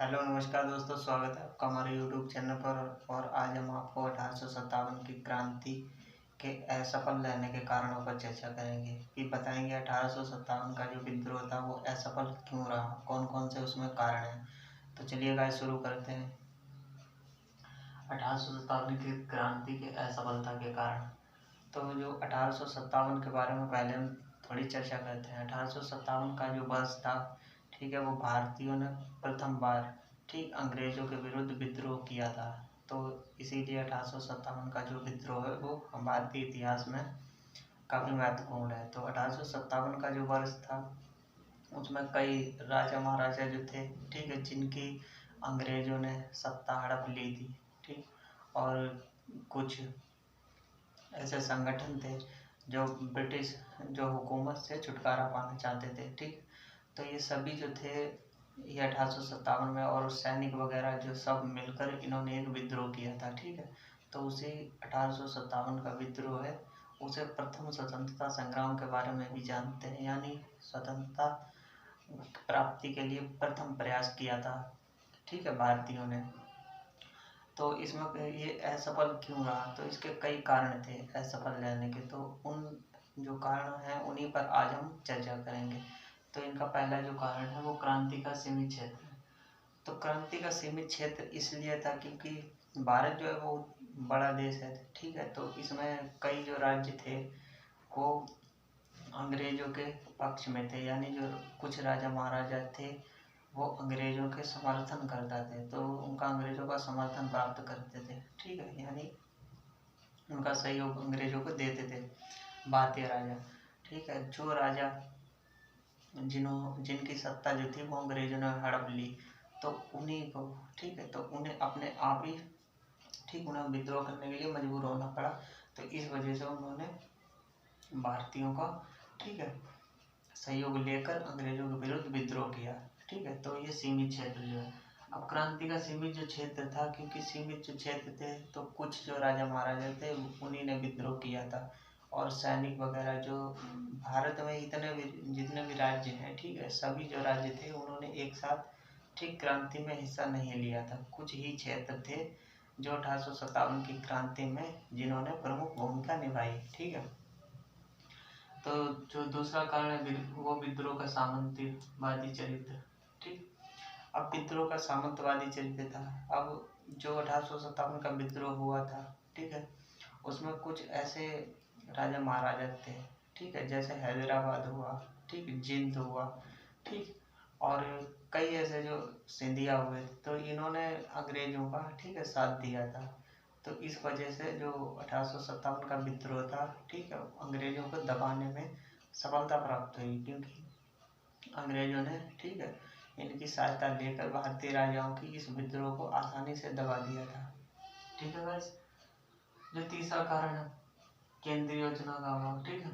Hello नमस्कार दोस्तों, स्वागत है आपका हमारे यूट्यूब चैनल पर। और आज हम आपको 1857 की क्रांति के असफल रहने के कारणों पर चर्चा करेंगे कि बताएंगे 1857 का जो विद्रोह था वो असफल क्यों रहा, कौन कौन से उसमें कारण हैं। तो चलिए गाइस शुरू करते हैं। 1857 की क्रांति के असफलता के कारण। तो जो 1857 के बारे में पहले हम थोड़ी चर्चा करते हैं। 1857 का जो वर्ष था, ठीक है, वो भारतीयों ने प्रथम बार अंग्रेजों के विरुद्ध विद्रोह किया था। तो इसीलिए 1857 का जो विद्रोह है वो भारतीय इतिहास में काफ़ी महत्वपूर्ण है। तो 1857 का जो वर्ष था उसमें कई राजा महाराजा जो थे, ठीक है, जिनकी अंग्रेजों ने सत्ता हड़प ली थी, ठीक। और कुछ ऐसे संगठन थे जो ब्रिटिश जो हुकूमत से छुटकारा पाना चाहते थे, ठीक। तो ये सभी जो थे ये 1857 में, और सैनिक वगैरह जो सब मिलकर इन्होंने एक विद्रोह किया था, ठीक है। तो उसी 1857 का विद्रोह है, उसे प्रथम स्वतंत्रता संग्राम के बारे में भी जानते हैं, यानी स्वतंत्रता प्राप्ति के लिए प्रथम प्रयास किया था, ठीक है, भारतीयों ने। तो इसमें ये असफल क्यों रहा, तो इसके कई कारण थे असफल रहने के। तो उन जो कारण हैं उन्हीं पर आज हम चर्चा करेंगे। तो इनका पहला जो कारण है वो क्रांति का सीमित क्षेत्र है। तो क्रांति का सीमित क्षेत्र इसलिए था क्योंकि भारत जो है वो बड़ा देश है, ठीक है। तो इसमें कई जो राज्य थे वो अंग्रेजों के पक्ष में थे, यानी जो कुछ राजा महाराजा थे वो अंग्रेजों के समर्थन करते थे, तो उनका अंग्रेजों का समर्थन प्राप्त करते थे, ठीक है, यानी उनका सहयोग अंग्रेजों को देते थे भारतीय राजा, ठीक है। जो राजा जिनकी सत्ता जो थी वो अंग्रेजों ने हड़प ली, तो उन्हीं को, ठीक है, तो उन्हें अपने आप ही, ठीक, उन्हें विद्रोह करने के लिए मजबूर होना पड़ा। तो इस वजह से उन्होंने भारतीयों का, ठीक है, सहयोग लेकर अंग्रेजों के विरुद्ध विद्रोह किया, ठीक है। तो ये सीमित क्षेत्र जो है, अब क्रांति का सीमित जो क्षेत्र था, क्योंकि सीमित जो क्षेत्र थे तो कुछ जो राजा महाराजा थे उन्हीं ने विद्रोह किया था, और सैनिक वगैरह जो भारत में इतने भी जितने भी राज्य हैं, ठीक है, सभी जो राज्य थे उन्होंने एक साथ, ठीक, क्रांति में हिस्सा नहीं लिया था। कुछ ही क्षेत्र थे जो 1857 की क्रांति में जिन्होंने प्रमुख भूमिका निभाई, ठीक है। तो जो दूसरा कारण है वो विद्रोह का सामंतवादी चरित्र, ठीक। अब विद्रोह का सामंतवादी चरित्र था। अब जो 1857 का विद्रोह हुआ था, ठीक है, उसमें कुछ ऐसे राजा महाराजा थे, ठीक है, जैसे हैदराबाद हुआ, ठीक, जिंद हुआ, ठीक, और कई ऐसे जो सिंधिया हुए थे, तो इन्होंने अंग्रेजों का, ठीक है, साथ दिया था। तो इस वजह से जो 1857 का विद्रोह था, ठीक है, अंग्रेजों को दबाने में सफलता प्राप्त हुई, क्योंकि अंग्रेजों ने, ठीक है, इनकी सहायता लेकर भारतीय राजाओं की इस विद्रोह को आसानी से दबा दिया था, ठीक है। बस जो तीसरा कारण है केंद्रीय योजना का अभाव, ठीक है।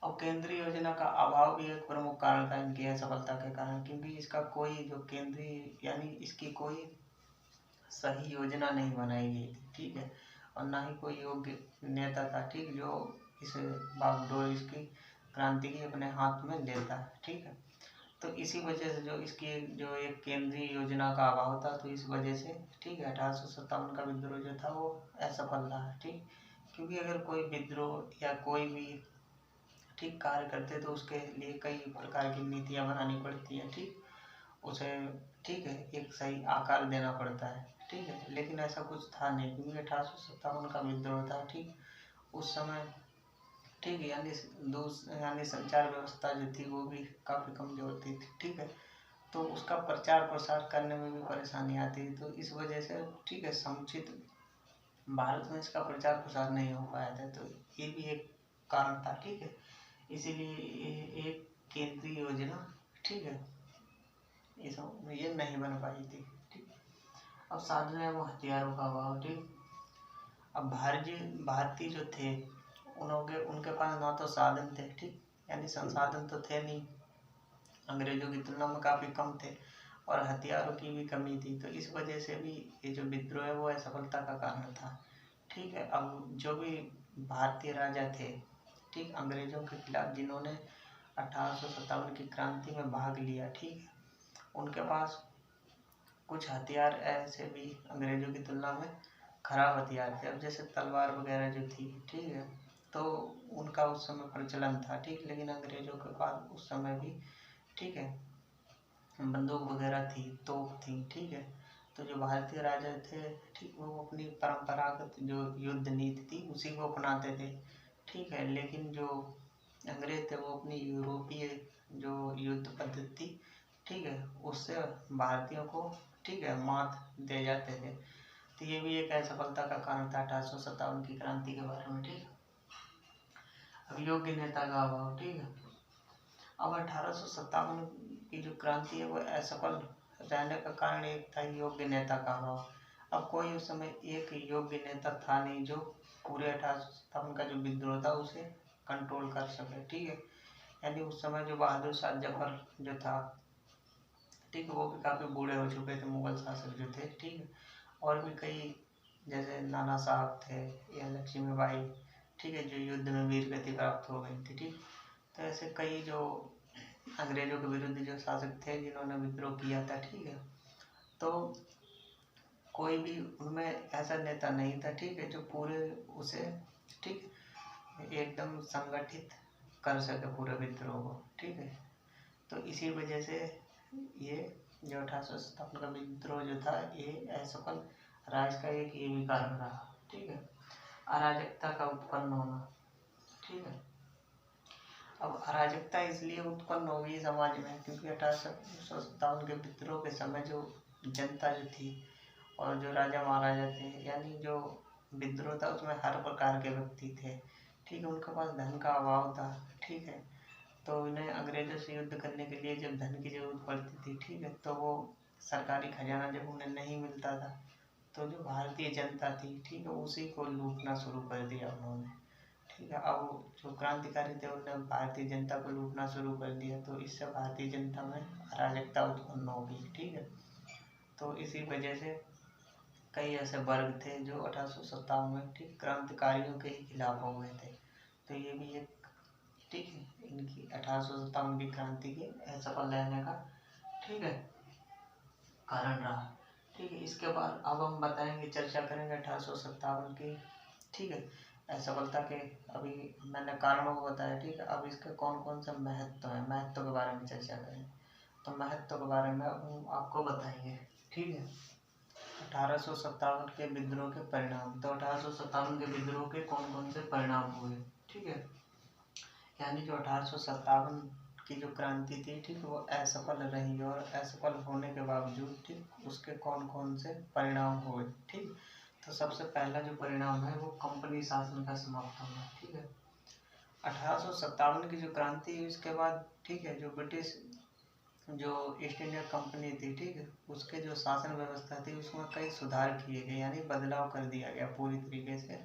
और केंद्रीय योजना का अभाव भी एक प्रमुख कारण था इनकी असफलता के कारण, क्योंकि इसका कोई जो केंद्रीय यानी इसकी कोई सही योजना नहीं बनाई गई थी, ठीक है, और ना ही कोई योग्य नेता था, ठीक, जो इस बागडोर इसकी क्रांति की अपने हाथ में लेता है, ठीक है। तो इसी वजह से जो इसकी जो एक केंद्रीय योजना का अभाव था, तो इस वजह से, ठीक है, 1857 का विद्रोह जो था वो असफल रहा, ठीक। क्योंकि अगर कोई विद्रोह या कोई भी, ठीक, कार्य करते तो उसके लिए कई प्रकार की नीतियाँ बनानी पड़ती हैं, ठीक, उसे, ठीक है, एक सही आकार देना पड़ता है, ठीक है। लेकिन ऐसा कुछ था नहीं, क्योंकि 1857 का विद्रोह था, ठीक, उस समय, ठीक, यानी संचार व्यवस्था जो थी वो भी काफ़ी कमजोर थी, ठीक है। तो उसका प्रचार प्रसार करने में भी परेशानी आती थी, तो इस वजह से, ठीक है, समुचित भारत में इसका प्रचार प्रसार नहीं हो पाया था। तो ये भी एक कारण था, ठीक है। इसीलिए एक केंद्रीय योजना, ठीक है, ये नहीं बन पाई थी, ठीक। अब साधन है वो हथियारों का अभाव, ठीक। अब भारतीय जो थे उनके पास ना तो साधन थे, ठीक, यानी संसाधन तो थे नहीं, अंग्रेजों की तुलना में काफ़ी कम थे, और हथियारों की भी कमी थी। तो इस वजह से भी ये जो विद्रोह है वो असफलता का कारण था, ठीक है। अब जो भी भारतीय राजा थे, ठीक, अंग्रेजों के खिलाफ जिन्होंने 1857 की क्रांति में भाग लिया, ठीक है, उनके पास कुछ हथियार ऐसे भी अंग्रेजों की तुलना में खराब हथियार थे। अब जैसे तलवार वगैरह जो थी, ठीक है, तो उनका उस समय प्रचलन था, ठीक, लेकिन अंग्रेजों के पास उस समय भी, ठीक है, बंदूक वगैरह थी, तोप थी, ठीक है। तो जो भारतीय राजा थे, ठीक, वो अपनी परंपरागत जो युद्ध नीति थी उसी को अपनाते थे, ठीक है, लेकिन जो अंग्रेज थे वो अपनी यूरोपीय जो युद्ध पद्धति थी, ठीक है, उससे भारतीयों को, ठीक है, मात दे जाते थे। तो ये भी एक असफलता का कारण था 1857 की क्रांति के बारे में, ठीक। अब योग्य नेता का अभाव, ठीक है। अब 1857 की जो क्रांति है वो असफल रहने का कारण एक था योग्य नेता का अभाव। अब कोई उस समय एक योग्य नेता था नहीं जो पूरे 1857 का जो विद्रोह था उसे कंट्रोल कर सके, ठीक है। यानी उस समय जो बहादुर शाह जफर जो था, ठीक है, वो भी काफ़ी बूढ़े हो चुके थे, मुगल शासक जो थे, ठीक है। और भी कई जैसे नाना साहब थे या लक्ष्मीबाई, ठीक है, जो युद्ध में वीर गति प्राप्त हो गई थी, ठीक। तो ऐसे कई जो अंग्रेजों के विरुद्ध जो शासक थे जिन्होंने विद्रोह किया था, ठीक है, तो कोई भी उनमें ऐसा नेता नहीं था, ठीक है, जो पूरे उसे, ठीक, एकदम संगठित कर सके पूरे विद्रोह को, ठीक है। तो इसी वजह से ये जो 1857 का विद्रोह जो था ये असफल राज का एक ये भी कारण रहा, ठीक है। अराजकता का उत्पन्न होना, ठीक है। अब अराजकता इसलिए उत्पन्न हो गई समाज में क्योंकि 1857 के विद्रोह के समय जो जनता जो थी और जो राजा महाराजा थे, यानी जो विद्रोह था उसमें हर प्रकार के व्यक्ति थे, ठीक है, उनके पास धन का अभाव था, ठीक है। तो इन्हें अंग्रेजों से युद्ध करने के लिए जब धन की जरूरत पड़ती थी, ठीक है, तो वो सरकारी खजाना जब उन्हें नहीं मिलता था तो जो भारतीय जनता थी, ठीक है, उसी को लूटना शुरू कर दिया उन्होंने, ठीक है। अब जो क्रांतिकारी थे उन्होंने भारतीय जनता को लूटना शुरू कर दिया, तो इससे भारतीय जनता में अराजकता उत्पन्न हो गई, ठीक है। तो इसी वजह से कई ऐसे वर्ग थे जो 1857 में, ठीक, क्रांतिकारियों के ही खिलाफ हो गए थे। तो ये भी एक, ठीक है, इनकी 1857 की क्रांति के असफल रहने का, ठीक है, कारण रहा, ठीक है। इसके बाद अब हम बताएंगे, चर्चा करेंगे 1857 की, ठीक है, असफलता के। अभी मैंने कारणों को बताया, ठीक है। अब इसके कौन कौन से महत्व है, महत्व के बारे में चर्चा करेंगे। तो महत्व के बारे में अब हम आपको बताएंगे, ठीक है। 1857 के विद्रोह के परिणाम। तो 1857 के विद्रोह के कौन कौन से परिणाम हुए, ठीक है। यानी जो 1857 की जो क्रांति थी, ठीक, वो असफल रही और असफल होने के बावजूद, ठीक, उसके कौन कौन से परिणाम हुए, ठीक। तो सबसे पहला जो परिणाम है वो कंपनी शासन का समाप्त होना, ठीक है। 1857 की जो क्रांति हुई इसके बाद, ठीक है, जो ब्रिटिश जो ईस्ट इंडिया कंपनी थी, ठीक है, उसके जो शासन व्यवस्था थी उसमें कई सुधार किए गए, यानी बदलाव कर दिया गया पूरी तरीके से।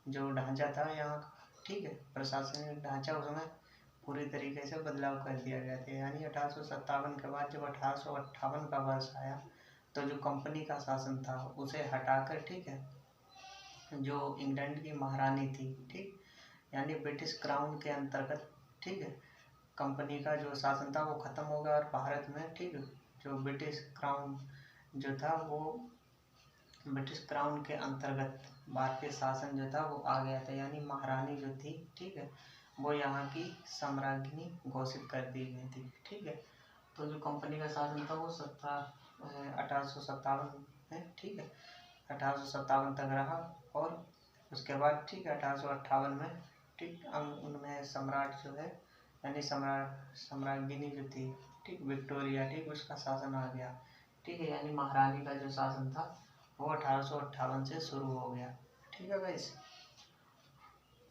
जो ढांचा था यहाँ का, ठीक है, प्रशासनिक ढांचा, उसमें पूरी तरीके से बदलाव कर दिया गया था। यानी 1857 के बाद जब 1858 का वर्ष आया तो जो कंपनी का शासन था उसे हटाकर, ठीक है, जो इंग्लैंड की महारानी थी, ठीक, यानी ब्रिटिश क्राउन के अंतर्गत, ठीक है, कंपनी का जो शासन था वो खत्म हो गया और भारत में, ठीक है, जो ब्रिटिश क्राउन जो था वो ब्रिटिश क्राउन के अंतर्गत भारतीय शासन जो था वो आ गया था। यानी महारानी जो थी, ठीक है, वो यहाँ की सम्राज्ञी घोषित कर दी गई थी, ठीक है। तो जो कंपनी का शासन था वो 1857 में, ठीक है, 1857 तक रहा और उसके बाद, ठीक है, 1858 में, ठीक, उनमें सम्राट जो है यानी सम्राज्ञी जो थी, ठीक, विक्टोरिया, ठीक, उसका शासन आ गया, ठीक है। यानी महारानी का जो शासन था वो 1858 से शुरू हो गया, ठीक है गाइस।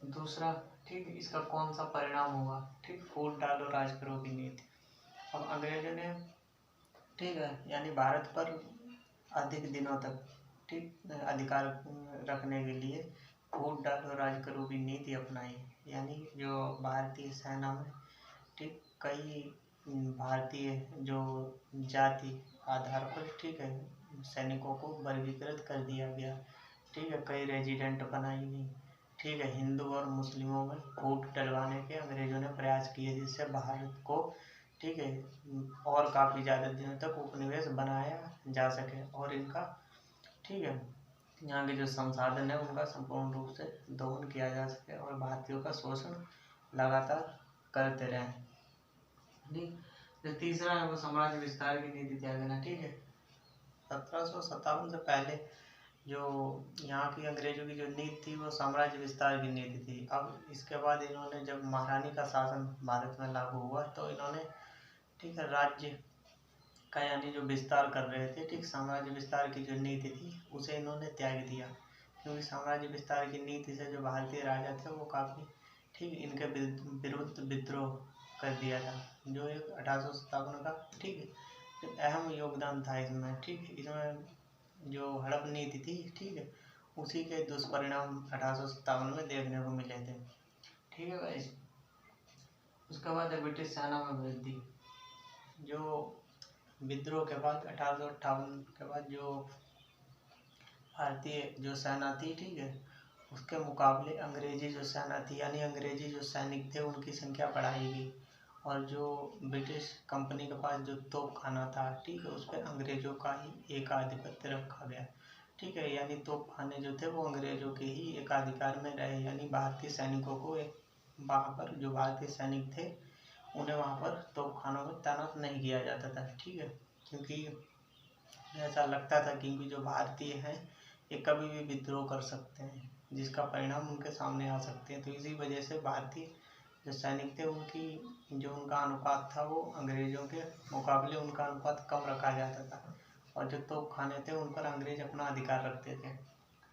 दूसरा, ठीक, इसका कौन सा परिणाम होगा, ठीक, फूट डालो राज करो की नीति। अब अंग्रेजों ने, ठीक है, यानी भारत पर अधिक दिनों तक, ठीक, अधिकार रखने के लिए फूट डालो राज करो की नीति अपनाई। यानी जो भारतीय सेना में, ठीक, कई भारतीय जो जाति आधार पर, ठीक है, सैनिकों को वर्गीकृत कर दिया गया, ठीक है, कई रेजिडेंट बनाई गई, ठीक है। हिंदू और मुस्लिमों में फूट डलवाने के अंग्रेजों ने प्रयास किए जिससे भारत को, ठीक है, और काफ़ी ज़्यादा दिनों तक उपनिवेश बनाया जा सके और इनका, ठीक है, यहाँ के जो संसाधन है उनका संपूर्ण रूप से दोहन किया जा सके और भारतीयों का शोषण लगातार करते रहें। ठीक, जो तीसरा है वो साम्राज्य विस्तार की नीति त्याग देना। ठीक है, 1757 से पहले जो यहाँ की अंग्रेजों की जो नीति थी वो साम्राज्य विस्तार की नीति थी। अब इसके बाद इन्होंने जब महारानी का शासन भारत में लागू हुआ तो इन्होंने, ठीक है, राज्य का यानी जो विस्तार कर रहे थे, ठीक, साम्राज्य विस्तार की जो नीति थी उसे इन्होंने त्याग दिया, क्योंकि साम्राज्य विस्तार की नीति से जो भारतीय राजा थे वो काफ़ी, ठीक, इनके विरुद्ध विद्रोह कर दिया था, जो एक 1857 का, ठीक है, जो अहम योगदान था इसमें। ठीक है, इसमें जो हड़प नीति थी, ठीक है, उसी के दुष्परिणाम 1857 में देखने को मिले थे। ठीक है गाइस, उसके बाद है ब्रिटिश सेना में वृद्धि। जो विद्रोह के बाद 1858 के बाद जो भारतीय जो सेना थी, ठीक है, उसके मुकाबले अंग्रेजी जो सेना थी यानी अंग्रेजी जो सैनिक थे उनकी संख्या बढ़ाई गई और जो ब्रिटिश कंपनी के पास जो तोपखाना था, ठीक है, उस पर अंग्रेजों का ही एकाधिपत्य रखा गया। ठीक है, यानी तोपखाने जो थे वो अंग्रेजों के ही एकाधिकार में रहे, यानी भारतीय सैनिकों को वहाँ पर जो भारतीय सैनिक थे उन्हें वहाँ पर तोपखानों में तैनात नहीं किया जाता था। ठीक है, क्योंकि ऐसा लगता था कि जो भारतीय हैं ये कभी भी विद्रोह कर सकते हैं जिसका परिणाम उनके सामने आ सकते हैं, तो इसी वजह से भारतीय जो सैनिक थे उनकी जो उनका अनुपात था वो अंग्रेज़ों के मुकाबले उनका अनुपात कम रखा जाता था और जो तोपखाने थे उन पर अंग्रेज अपना अधिकार रखते थे।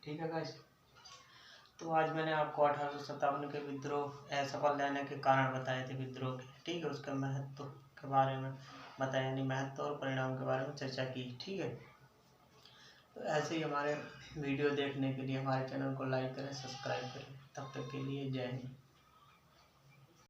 ठीक है गाइस, तो आज मैंने आपको 1857 के विद्रोह असफल रहने के कारण बताए थे विद्रोह के, ठीक है, उसके महत्व के बारे में बताया, यानी महत्व और परिणाम के बारे में चर्चा की। ठीक है, तो ऐसे ही हमारे वीडियो देखने के लिए हमारे चैनल को लाइक करें, सब्सक्राइब करें। तब तक के लिए जय हिंद।